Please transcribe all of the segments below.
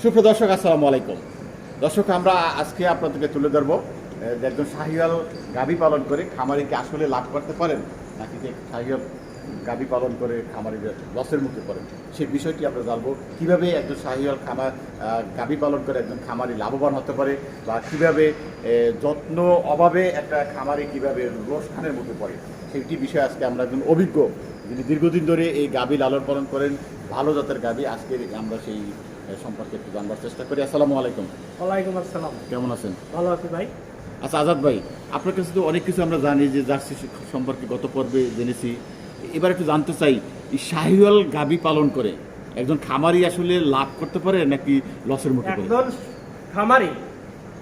সুপ্রদর্শক আসসালামু আলাইকুম। দর্শক, আমরা আজকে আপনাদেরকে তুলে ধরবো যে একজন শাহিওয়াল গাভী পালন করে খামারি কি আসলে লাভ করতে পারেন, নাকি যে শাহিওয়াল গাভী পালন করে খামারি লসের মুখে পড়েন, সেই বিষয়টি আমরা জানবো। কীভাবে একজন শাহিওয়াল গাভী পালন করে একজন খামারি লাভবান হতে পারে, বা কীভাবে যত্ন অভাবে একটা খামারি কীভাবে লোকসানের মুখে পড়ে, সেইটি বিষয়ে আজকে আমরা একজন অভিজ্ঞ, যিনি দীর্ঘদিন ধরে এই গাভী লালন পালন করেন, ভালো জাতের গাভী, আজকে আমরা সেই সম্পর্কে একটু জানবার চেষ্টা করি। আসসালামু আলাইকুম। ওয়ালাইকুম আসসালাম। কেমন আছেন? ভালো আছি ভাই। আচ্ছা আজাদ ভাই, আপনার কাছে তো অনেক কিছু আমরা জানি, যে জার্সি সম্পর্কে গত পর্বে জেনেছি। এবার একটু জানতে চাই, এই শাহিওয়াল গাভী পালন করে একজন খামারি আসলে লাভ করতে পারে নাকি লসের মুখে পড়ে? একজন খামারি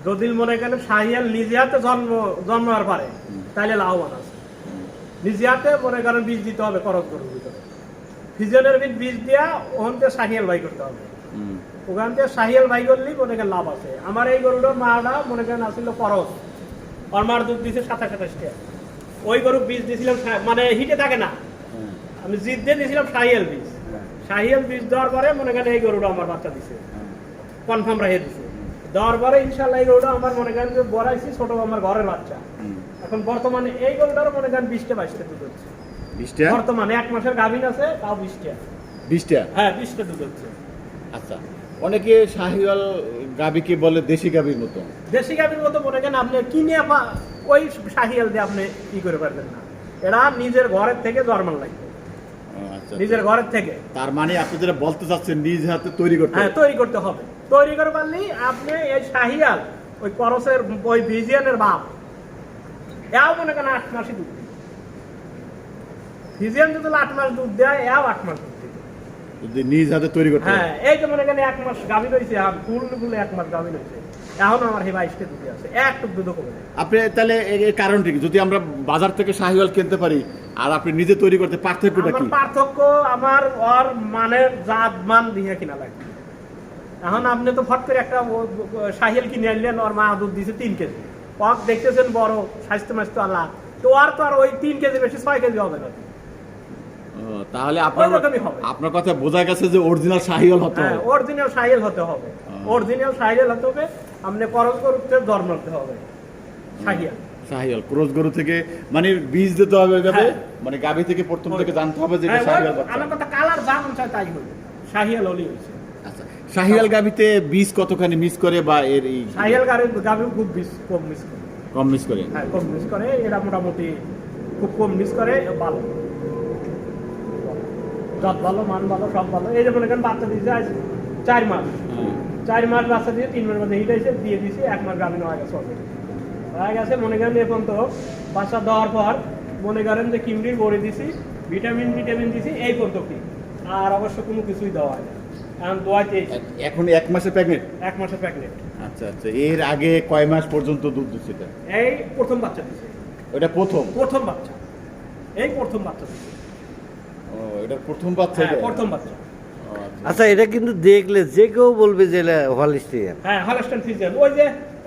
যদি মনে করেন শাহিয়াল নিজে হাতে জন্মার পারে, তাহলে লাভবান আছে। নিজে হাতে মনে করেন বীজ দিতে হবে, খরচ গরুর ভিতরে ফিজনের বীজ দিয়া ওখানতে শাহিয়াল বাই করতে হবে। ওখান থেকে শাহিয়াল বাই করলেই মনে করেন লাভ আছে। আমার এই গরুটার মাটা মনে করেন আসছিল খরচ, আর মার দুধ দিছে 27-28টা। ওই গরু বীজ দিয়েছিলাম, মানে হিটে থাকে না, আমি জিদ দিয়ে দিয়েছিলাম শাহিয়াল বীজ। শাহিয়াল বীজ দেওয়ার পরে মনে করেন এই গরুটা আমার বাচ্চা দিছে, কনফার্ম রেখে দিছে। দেওয়ার পরে ইনশাল্লাহ এই গরুটা আমার মনে করেন যে বড়াইছি, ছোট আমার ঘরের বাচ্চা। এখন বর্তমানে এই গরুটারও মনে করেন 20-22টা দুধ হচ্ছে। 20টা? বর্তমানে 1 মাসের গাভীন আছে, তাও 20টা। 20টা? হ্যাঁ, 20টা দুধ হচ্ছে। আচ্ছা, অনেকে শাহিওয়াল গাভীকে বলে দেশি গাভীর মতো। দেশি গাভীর মতো মনে করেন আপনি কিনে ওই শাহিয়াল দিয়ে আপনি কি করে পারবেন না। এরা নিজের ঘরের থেকে জন্মানো লাগবে। আচ্ছা, নিজের ঘরের থেকে। তার মানে আপনি যেটা বলতে চাচ্ছেন, নিজ হাতে তৈরি করতে? হ্যাঁ, তৈরি করতে হবে। তৈরি করে পারলেই আপনি এই শাহিয়াল, ওই করসের, ওই ভিজিয়ানের বাপ, এও মনে করেন 8 মাসই দুধ দেয়। ভিজিয়ান যদি 8 মাস দুধ দেয়, এও 8 মাস দুধ দেয় যদি নিজ হাতে তৈরি করতে। হ্যাঁ, এই যে মনে করেন 1 মাস গাভী রয়েছে, ফুলগুলো 1 মাস গাভী রয়েছে, এখন আমার 22টা দুধ আছে, একটু দুধ কমে যায়। আপনি তাহলে এর কারণটা কি? যদি আমরা বাজার থেকে শাহিওয়াল কিনতে পারি আর আপনি নিজে তৈরি করতে, পার্থক্যটা কি? পার্থক্য আমার ওর মানের জাত মান দিয়ে কিনা লাগবে। এখন আপনি তো ফট করে একটা শাহিয়াল কিনে আনলেন, ওর মা দুধ দিয়েছে 3 কেজি, পক দেখতেছেন বড়, স্বাস্থ্য মাস্ত আল্লাহ, তো আর তো আর ওই 3 কেজি বেশি 6 কেজি হবে না। তাহলে আপনার কথা বোঝা গেছে যে অরিজিনাল শাহিওয়াল হতে হবে। অরিজিনাল শাহিয়াল হতে হবে, অরিজিনাল শাহিয়াল হতে হবে। আপনি করজ গরুতে জন্ম নিতে হবে শাহিয়াল ক্রস গরু থেকে, মানে বীজ দিতে হবে এইভাবে, মানে গাভী থেকে প্রথম থেকে জানতে হবে যে এটা শাহিয়াল বাচ্চা। আমার কথা কালার যেমন চাই তাই হবে, শাহিয়াল হলেই হয়েছে। আচ্ছা, শাহিয়াল গাভীতে বীজ কতখানি মিস করে, বা এর এই শাহিয়াল গাভী খুব কম মিস করে? কম মিস করে? হ্যাঁ, কম মিস করে। এরা মোটামুটি খুব কম মিস করে, ভালো জাত, ভালো মান, ভালো সব ভালো। এই যে মনে করেন বাচ্চা দিয়েছে আজ 4 মাস, 4 মাস বাচ্চা দিয়ে 3 মাস বাচ্চা হিটাইছে, দিয়ে দিয়েছে 1 মাস গাভীন হয়ে গেছে অলরেডি। হয়ে গেছে মনে করেন এখন তো বাচ্চা দেওয়ার পর মনে করেন যে কিমরির বড়ি দিছি, ভিটামিন দিছি, এই পর্যন্ত কি আর অবশ্য কোনো কিছুই দেওয়া হয় না। এখন দোয়াইতে এখন 1 মাসের প্রেগনেন্ট? 1 মাসের প্রেগনেন্ট। আচ্ছা আচ্ছা, এর আগে কয় মাস পর্যন্ত দুধ দিচ্ছে? এই প্রথম বাচ্চা দিছে। ওটা প্রথম বাচ্চা, এই প্রথম বাচ্চা দিছে। ও, এটা প্রথম বাচ্চা? হ্যাঁ, প্রথম বাচ্চা। আচ্ছা, এটা কিন্তু দেখলে যে কেউ বলবে যে হলিস্টিয়ান। হ্যাঁ, হলস্টাইন ফিজিয়ান। ওই যে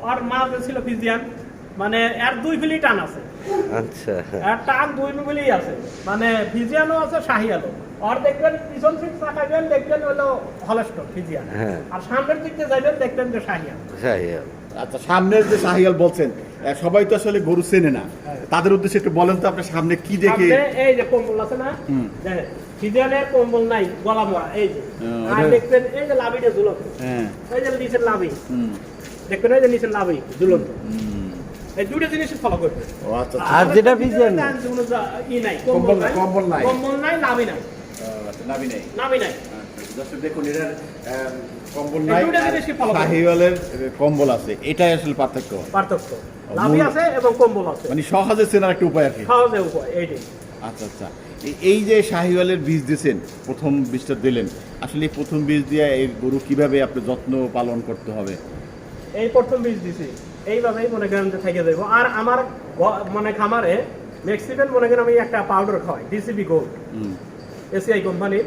আর মা ছিল ফিজিয়ান, মানে এর 2 ফিলি টান আছে। আচ্ছা, এর টান 2 ফিলি আছে, মানে ফিজিয়ানও আছে, শাহিয়ালও। আর দেখবেন পিছন দিক তাকাবেন, দেখবেন হলো হলস্টাইন ফিজিয়ান, আর সামনের দিক দিয়ে যাবেন দেখবেন যে শাহিয়াল। আচ্ছা, সামনের যে শাহিয়াল বলছেন, সবাই তো আসলে গরু চেনে না, তাদের উদ্দেশ্যে একটু বলেন তো, আপনি সামনে কি দেখে? এই যে কম্বল আছে না, দেখেন ফিজিয়ানের কম্বল নাই, গলা মোড়া। এই যে আর দেখবেন এই যে লাভিটা ঝুলন্ত, এই যে নিচের লাভি দেখবেন, এই যে নিচের লাভি ঝুলন্ত। এই দুটো জিনিস ফলো করবেন। আর যেটা ফিজিয়ান কম্বল নাই, লাভি নাই। নাভি নাই। দেখুন, এটার কম্বল নাই, শাহিওয়ালের কম্বল আছে, এটাই আসলে পার্থক্য। লাভি আছে এবং কম্বল আছে, মানে সহজে চেনার একটা উপায় আর কি। সহজে উপায় এইটাই। আচ্ছা আচ্ছা, এই যে শাহিওয়ালের বীজ দিয়েছেন, প্রথম বীজটা দিলেন, আসলে এই প্রথম বীজ দিয়ে এই গরু কিভাবে আপনি যত্ন পালন করতে হবে? এই প্রথম বীজ দিছি, এইভাবেই মনে করেন যে থেকে যাবো। আর আমার মানে খামারে ম্যাক্সিমাম মনে করেন আমি একটা পাউডার খাওয়াই, ডিসিবি গোল্ড, এসিআই কোম্পানির।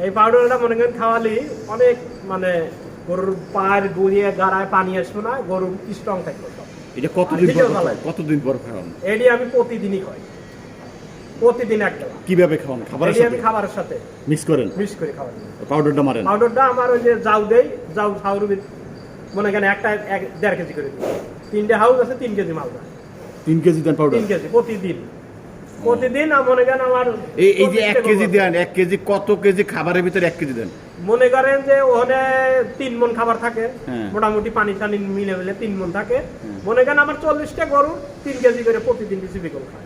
এই পাউডারটা মনে করেন খাওয়ালি অনেক, মানে গরুর পায়ের গুড়িয়ে গাড়ায় পানি আসবে না, গরু স্ট্রং থাকবে। এটা কতদিন পর খাওয়ান? এটি আমি প্রতিদিনই খাই। প্রতিদিন এক গ্লাস। কিভাবে খাওয়ান? খাবারের এটি সাথে আমি খাবারের সাথে মিক্স করেন? মিক্স করে খাওয়াই। পাউডারটা মারেন? পাউডারটা আমার ওই যে জাউ দেই, জাউ হাউর মনে করেন একটা 1.5 কেজি করে দিই। 3টে হাউস আছে, 3 কেজি মাল দেয়। 3 কেজি দেন পাউডার? 3 কেজি প্রতিদিন। প্রতিদিন মনে করেন আমার এই যে 1 কেজি দেন, 1 কেজি কত কেজি খাবারের ভিতরে 1 কেজি দেন? মনে করেন যে ওখানে 3 মণ খাবার থাকে, হ্যাঁ। মোটামুটি পানি টানি মিলে মিলে 3 মণ থাকে। মনে করেন আমার 40টা গরু 3 কেজি করে প্রতিদিন রিসিভি করে খায়।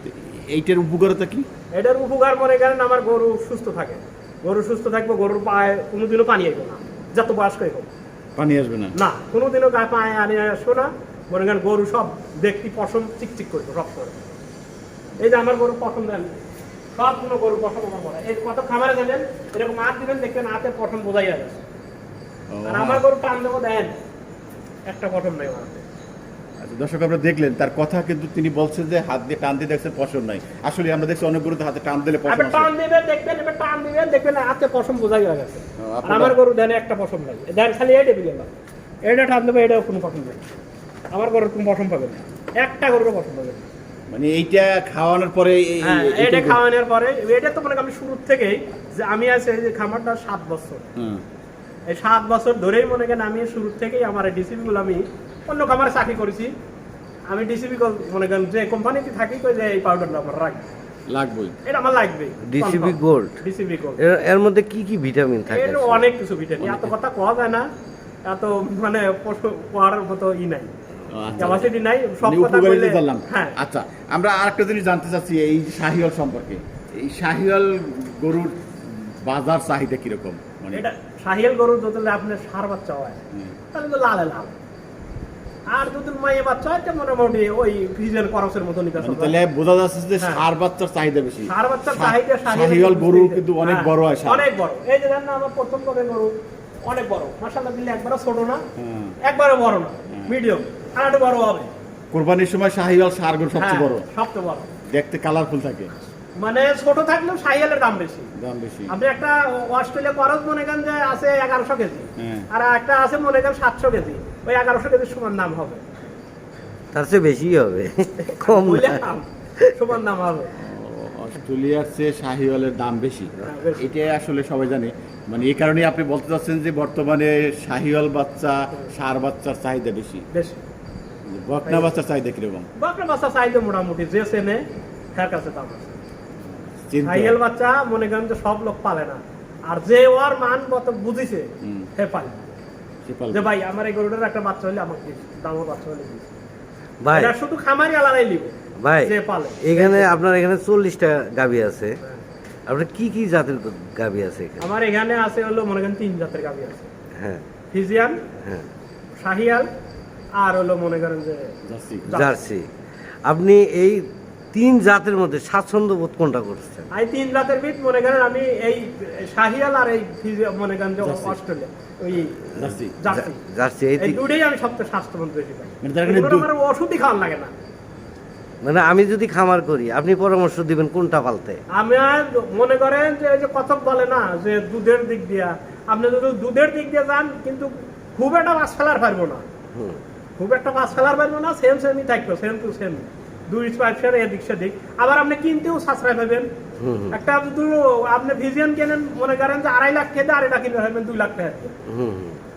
এইটার উপকারিতা কি? এটার উপকার মনে করেন আমার গরু সুস্থ থাকে। গরু সুস্থ থাকবে, গরুর পায়ে কোনোদিনও পানি আসবে না, যত বয়স্কই হোক পানি আসবে না। না, কোনোদিনও গায়ে পায়ে আনি আসবে না। মনে করেন গরু সব দেখতে পশম চিকচিক করবে সব করে। এই যে আমার গরু পশম দেন, সবগুলো গরু পশম আমার বড়। এই কত খামারে যাবেন এরকম হাত দিবেন, দেখবেন হাতে পশম বোঝাই যাবে। আর আমার গরু টান দেবো দেন, একটা পশম নেই আমার হাতে। আচ্ছা দর্শক, আপনারা দেখলেন তার কথা, কিন্তু তিনি বলছেন যে হাত দিয়ে টান দিয়ে দেখছেন পশম নাই। আসলে আমরা দেখছি অনেক গরুতে হাতে টান দিলে পশম আপনি আসে। টান দিবেন দেখবেন, এবার টান দিবেন দেখবেন হাতে পশম বোঝাই হয়ে গেছে। আর আপনারা- আমার গরু দেন একটা পশম নাই, দেন খালি এটা দিবেন না, এটা টান দেবে, এটাও কোনো পশম নেই। আমার গরুর কোনো পশম পাবেন না, একটা গরুরও পশম পাবেন না। মানে এইটা খাওয়ানোর পরে হ্যাঁ, এটা খাওয়ানোর পরে এটা তো মনে করেন আমি শুরুর থেকেই যে আমি আছি এই যে খামারটা 7 বছর, এই 7 বছর ধরেই মনে করেন আমি শুরুর থেকেই আমার এই ডিসিবি গুলো আমি অন্য খামারে চাকরি করেছি। আমি ডিসিবি মনে করেন যে কোম্পানিতে থাকি কই যে এই পাউডারটা আমার লাগবেই, এটা আমার লাগবে। ডিসিবি গোল্ড, ডিসিবি গোল্ড এর মধ্যে কি কি ভিটামিন থাকে? এটা অনেক কিছু ভিটামিন, এত কথা কোয়া যায় না, এত মানে কোয়ার মতো নাই, ক্যাপাসিটি নাই, সব কথা বললে। হ্যাঁ, আচ্ছা, আমরা আরেকটা জিনিস জানতে চাচ্ছি এই শাহিওয়াল সম্পর্কে। এই শাহিওয়াল গরুর বাজার চাহিদা কিরকম? মানে এটা শাহিয়াল গরু যদি আপনার সার বাচ্চা হয় তাহলে তো লালে লাল, আর যদি মাইয়ে বাচ্চা হয় তো মোটামুটি ওই ফ্রিজের খরচের মতো নিতে হবে। তাহলে বোঝা যাচ্ছে যে হ্যাঁ। সার বাচ্চার চাহিদা বেশি। সার বাচ্চার চাহিদা শাহিওয়াল গরু কিন্তু অনেক বড় হয়, ষাঁড়। অনেক বড়। এই যে জানেন না আমার প্রথম করে গরু অনেক বড়, মাশাআল্লাহ দিলে একবারও ছোট না, একবারও বড় না, মিডিয়াম, আর একটু বড় হবে। কুরবানির সময় শাহিওয়াল ষাঁড় গরু সবচেয়ে বড়, সবচেয়ে বড়, দেখতে কালারফুল থাকে। মানে ছোট থাকলেও শাহিয়ালের দাম বেশি। দাম বেশি। আপনি একটা অস্ট্রেলিয়া খরচ মনে করেন যে আছে 1100 কেজি, হ্যাঁ। আর একটা আছে মনে করেন 700 কেজি, ওই 1100 কেজির সমান দাম হবে, তার চেয়ে বেশি হবে, কম বুঝলে? না। সমান দাম হবে। অস্ট্রেলিয়ার চেয়ে শাহিওয়ালের দাম বেশি, বেশি। এটাই আসলে সবাই জানে। মানে এই কারণে আপনি বলতে চাচ্ছেন যে বর্তমানে শাহিওয়াল বাচ্চা ষাঁড় বাচ্চার চাহিদা বেশি। বেশি। বকনা বাচ্চার চাহিদা কিরকম? বাকরা বাচ্চা চাইলে মোটামুটি যে চেনে তার কাছে দাম আছে। চিন্তা। শাহিয়াল বাচ্চা মনে করেন যে সব লোক পালে না, আর যে ওর মান মত বুঝিছে সে পালে। সে পালবে। যে ভাই আমার এই গরুটার একটা বাচ্চা হলে আমাকে দিস, দামও বাচ্চা হলে দিস। ভাই এটা শুধু খামারি আলাদাই লিব ভাই যে পালে। এখানে আপনার এখানে 40টা গাভী আছে, হ্যাঁ। আপনার কি কি জাতের গাভী আছে এখানে? আমার এখানে আছে হলো মনে করেন 3 জাতের গাভী আছে, হ্যাঁ ফিজিয়ান, হ্যাঁ, শাহিয়াল, আর হলো মনে করেন যে জার্সি। জার্সি। আপনি এই 3 জাতের মধ্যে স্বাচ্ছন্দ্য বোধ কোনটা করছেন? এই 3 জাতের ভিত মনে করেন আমি এই শাহিয়াল আর এই ফিজিয়ান মনে করেন যে জার্সি। অস্ট্রেলিয়া ওই জার্সি। জার্সি, জার্সি এই এই দুটোই আমি সবচেয়ে স্বাস্থ্যবান বেশি পাই। মানে তার এখানে এগুলো আমার ওষুধই খাওয়ার লাগে না। মানে আমি যদি খামার করি আপনি পরামর্শ দিবেন কোনটা পালতে? আমি আর মনে করেন যে এই যে কথক বলে না যে দুধের দিক দিয়া, আপনি যদি দুধের দিক দিয়ে যান কিন্তু খুব একটা মাছ ফেলার পারবো না, হুম, খুব একটা মাছ ফেলার পারবো না, সেম সেমই থাকবে, সেম টু সেম, 2 এদিক সেদিক। আবার আপনি কিনতেও সাশ্রয় পাবেন। হুম, একটা যদি আপনি ভিজিয়ান কেনেন মনে করেন যে 2.5 লাখ খেতে, আর এটা কিনতে পারবেন 2 লাখ টাকা দিয়ে। হুম,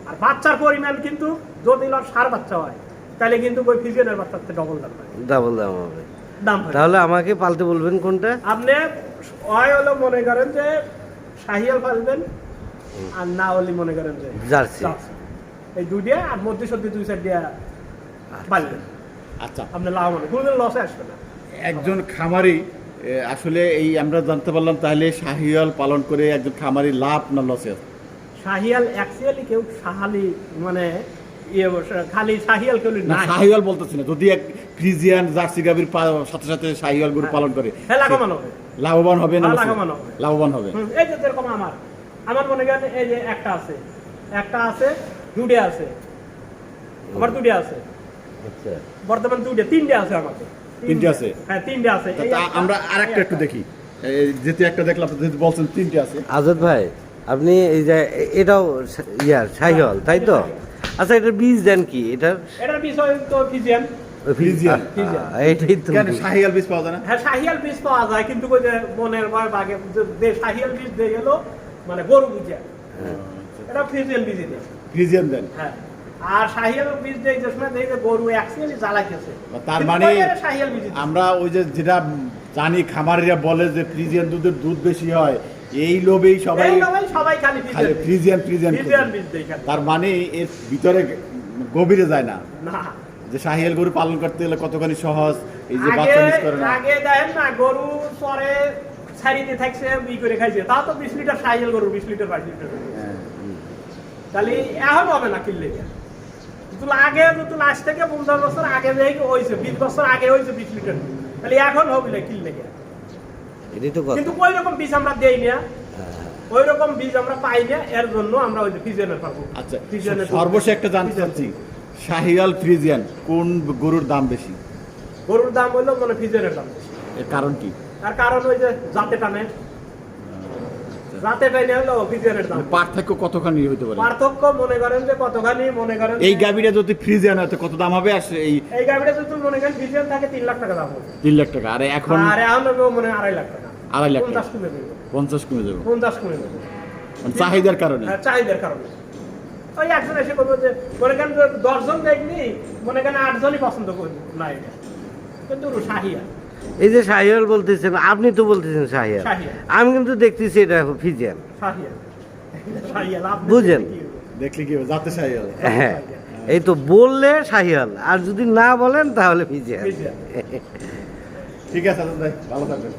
আর বাচ্চার পরিমাণ কিন্তু যদি সার বাচ্চা হয় তাহলে কিন্তু ওই ফিজিয়ানের বাচ্চার থেকে ডবল দাম পাবে, ডাবল দাম হবে। দাম পাবে। তাহলে আমাকে পালতে বলবেন কোনটা? আপনি হয় হলো মনে করেন যে শাহিয়াল পালবেন, আর না হলে মনে করেন যে জার্সি। এই দুইটা, আর মধ্যে সত্যি 2 দিয়া পালবেন, আচ্ছা, আপনি লাভবান, কোনো লসে আসবে না। একজন খামারি আসলে এই আমরা জানতে পারলাম তাহলে শাহিওয়াল পালন করে একজন খামারি লাভ না লসে আছে? শাহিয়াল অ্যাকচুয়ালি কেউ সাহালি মানে ইয়ে খালি শাহিয়াল কেউ না, না, শাহিওয়াল বলতেছি না, যদি এক ফ্রিজিয়ান জার্সি গাভীর সাথে সাথে শাহিওয়াল গরু পালন করে হ্যাঁ লাভবান হবে, লাভবান হবে না? হ্যাঁ, লসে? লাভবান হবে। লাভবান হবে। এই যে যেরকম আমার মনে করেন এই যে একটা আছে, দুটো আছে, আমার দুটো আছে, আচ্ছা, বর্তমান 3টে আছে আমাকে। 3টে আছে? হ্যাঁ 3টে আছে। এই তা একটা, আমরা আরেকটা এই একটু একটা। দেখি। যেহেতু একটা দেখলাম, যেহেতু বলছেন 3টে আছে। আজাদ ভাই আপনি এই যে এটাও শাহিওয়াল তাই তো? আচ্ছা এটার বীজ দেন কি এটার? এটার বিষয় তো ফিজিয়ান। ফ্রিজিয়ান। এইটাই তো কেন শাহিয়াল বীজ পাওয়া যায় না? হ্যাঁ শাহিয়াল বীজ পাওয়া যায়, কিন্তু ওই যে মনের ভয় বাগে যে শাহিয়াল বীজ দিয়ে গেল মানে গরু বুঝে, এটা ফ্রিজিয়ান বীজই দেয়। ফ্রিজিয়ান দেন। হ্যাঁ, আর শাহিয়াল বীজ দিয়ে যে সময় দেয় যে গরু অ্যাকচুয়ালি জ্বালাইতেছে, তার কিন্তু মানে ওই যে শাহিয়াল বীজ আমরা ওই যে যেটা জানি খামারিরা বলে যে ফ্রিজিয়ান দুধের দুধ বেশি হয়, এই লোভেই সবাই সবাই খালি ফ্রিজিয়ান ফ্রিজিয়ান ফ্রিজিয়ান বীজ দেয় খালি। তার মানে এর ভিতরে গভীরে যায় না না, যে শাহিয়াল গরু পালন করতে গেলে কতখানি সহজ, এই যে আগে বাচ্চা মিস করে না। আগে দেখেন না গরু পরে ছাড়িতে থাকছে ই করে খাইছে, তা তো 20 লিটার শাহিয়াল গরু 20 লিটার 22 লিটার, হ্যাঁ। তাহলে এখন হবে না কিনলে। তুই আগে তুই আজ থেকে 50 বছর আগে হয়েছে, 20 বছর আগে হয়েছে 20 লিটার, তাহলে এখন হবে না কিনলে। এটাই তো কথা। কিন্তু ওই রকম বীজ আমরা দেই না, ওই রকম বীজ আমরা পাই না, এর জন্য আমরা ওই যে ফ্রিজিয়ানের পাবো। আচ্ছা, ফ্রিজিয়ানের সর্বশেষ একটা জানতে চাচ্ছি, শাহিয়াল ফ্রিজিয়ান কোন গরুর দাম বেশি? গরুর দাম হইলো মানে ফ্রিজিয়ানের দাম বেশি। এর কারণ কি? তার কারণ ওই যে জাতে টানে, জাতে টানে হলো ফ্রিজিয়ানের দাম। পার্থক্য কতখানি হতে পারে? পার্থক্য মনে করেন যে কতখানি, মনে করেন এই গাভীটা যদি ফ্রিজিয়ান হয় তো কত দাম হবে? আর এই গাড়িটা যদি মনে করেন ফ্রিজিয়ান থাকে 3 লাখ টাকা দাম হবে। 3 লাখ টাকা। আর এখন হবে মনে 2.5 লাখ টাকা। 2.5 লাখ 50 টাকা, কমে যাবে, 50 কমে যাবে 50 কমে যাবে মানে চাহিদার কারণে। হ্যাঁ, চাহিদার কারণে। ওই একজন এসে বলবো যে মনে করেন 10 জন দেখনি, মনে করেন 8 জনই পছন্দ করবে না এটা, কিন্তু শাহিয়াল। এই যে শাহিয়াল বলতেছেন, আপনি তো বলতেছেন শাহিয়াল, শাহিয়াল। আমি কিন্তু দেখতেছি এটা ফ্রিজিয়ান। শাহিয়াল, শাহিয়াল আপনি বুঝেন? দেখলে কি হবে? জাতে শাহিয়াল। হ্যাঁ, এই তো বললে শাহিয়াল, আর যদি না বলেন তাহলে ফ্রিজিয়ান। ফ্রিজিয়ান। ঠিক আছে আজাদ ভাই, ভালো থাকবেন।